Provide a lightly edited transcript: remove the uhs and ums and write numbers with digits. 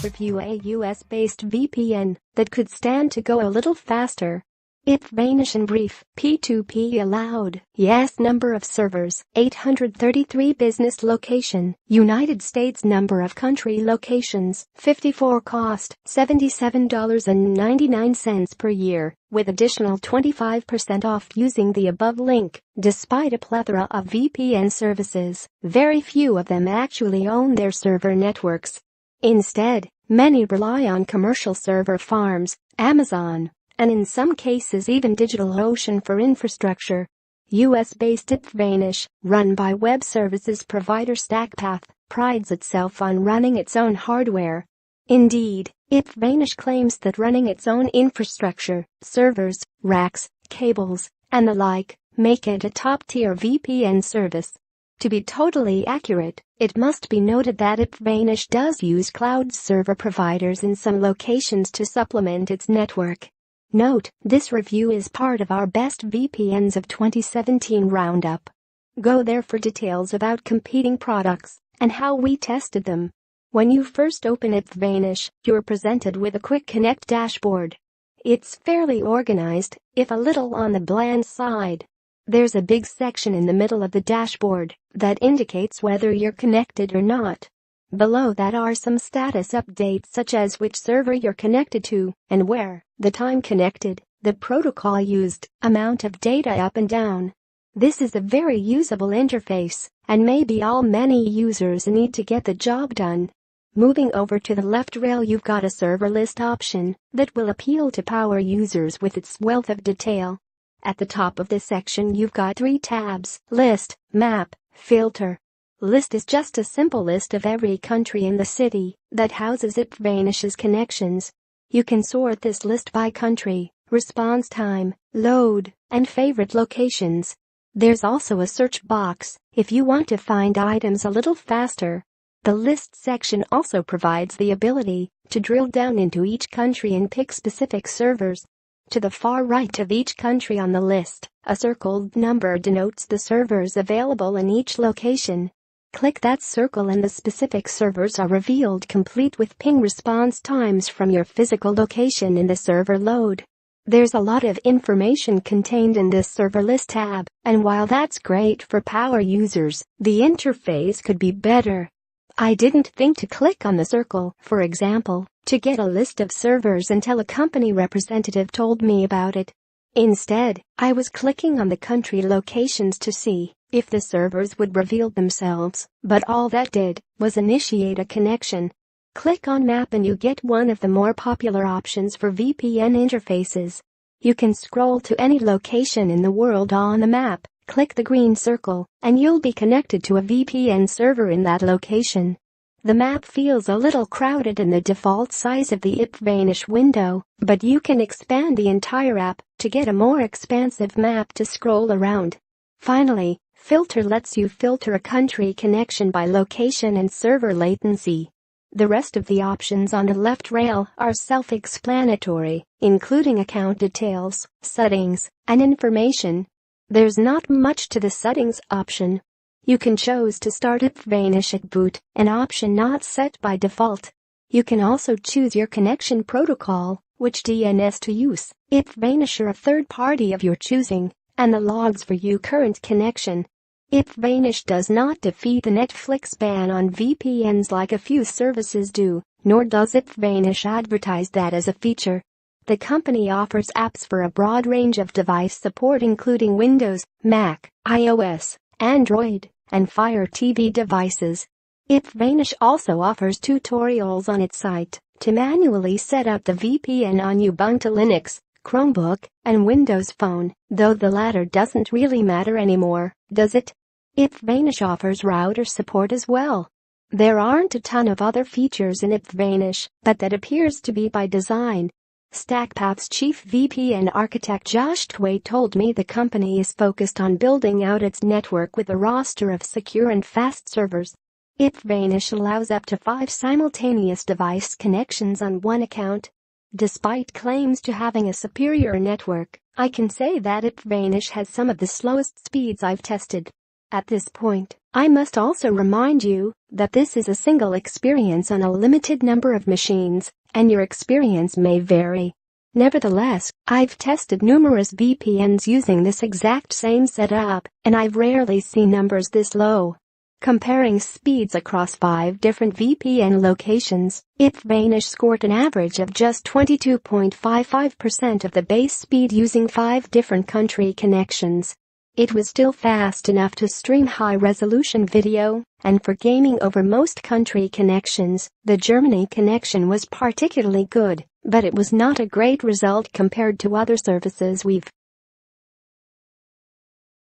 review a US-based VPN that could stand to go a little faster. IPVanish in brief, P2P allowed, yes number of servers, 833 business location, United States number of country locations, 54 cost, $77.99 per year, with additional 25% off using the above link. Despite a plethora of VPN services, very few of them actually own their server networks. Instead, many rely on commercial server farms, Amazon, and in some cases even DigitalOcean for infrastructure. US-based IPVanish, run by web services provider StackPath, prides itself on running its own hardware. Indeed, IPVanish claims that running its own infrastructure, servers, racks, cables, and the like, make it a top-tier VPN service. To be totally accurate, it must be noted that IPVanish does use cloud server providers in some locations to supplement its network. Note, this review is part of our Best VPNs of 2017 roundup. Go there for details about competing products and how we tested them. When you first open IPVanish, you're presented with a quick connect dashboard. It's fairly organized, if a little on the bland side. There's a big section in the middle of the dashboard that indicates whether you're connected or not. Below that are some status updates such as which server you're connected to and where, the time connected, the protocol used, amount of data up and down. This is a very usable interface and may be all many users need to get the job done. Moving over to the left rail, you've got a server list option that will appeal to power users with its wealth of detail. At the top of this section you've got 3 tabs: List, Map, Filter. List is just a simple list of every country in the city that houses IPVanish's connections. You can sort this list by country, response time, load, and favorite locations. There's also a search box if you want to find items a little faster. The list section also provides the ability to drill down into each country and pick specific servers. To the far right of each country on the list, a circled number denotes the servers available in each location. Click that circle and the specific servers are revealed complete with ping response times from your physical location in the server load. There's a lot of information contained in this server list tab, and while that's great for power users, the interface could be better. I didn't think to click on the circle, for example, to get a list of servers until a company representative told me about it. Instead, I was clicking on the country locations to see if the servers would reveal themselves, but all that did was initiate a connection. Click on Map and you get one of the more popular options for VPN interfaces. You can scroll to any location in the world on the map, click the green circle, and you'll be connected to a VPN server in that location. The map feels a little crowded in the default size of the IPVanish window, but you can expand the entire app to get a more expansive map to scroll around. Finally, Filter lets you filter a country connection by location and server latency. The rest of the options on the left rail are self-explanatory, including account details, settings, and information. There's not much to the settings option. You can choose to start IPVanish at boot, an option not set by default. You can also choose your connection protocol, which DNS to use, IPVanish or a third party of your choosing, and the logs for your current connection. IPVanish does not defeat the Netflix ban on VPNs like a few services do, nor does IPVanish advertise that as a feature. The company offers apps for a broad range of device support including Windows, Mac, iOS, Android, and Fire TV devices. IPVanish also offers tutorials on its site to manually set up the VPN on Ubuntu Linux, Chromebook, and Windows Phone, though the latter doesn't really matter anymore, does it? IPVanish offers router support as well. There aren't a ton of other features in IPVanish, but that appears to be by design. StackPath's chief VPN architect Josh Tway told me the company is focused on building out its network with a roster of secure and fast servers. IPVanish allows up to 5 simultaneous device connections on one account. Despite claims to having a superior network, I can say that IPVanish has some of the slowest speeds I've tested. At this point, I must also remind you that this is a single experience on a limited number of machines, and your experience may vary. Nevertheless, I've tested numerous VPNs using this exact same setup, and I've rarely seen numbers this low. Comparing speeds across 5 different VPN locations, IPVanish scored an average of just 22.55% of the base speed using 5 different country connections. It was still fast enough to stream high-resolution video, and for gaming over most country connections, the Germany connection was particularly good, but it was not a great result compared to other services we've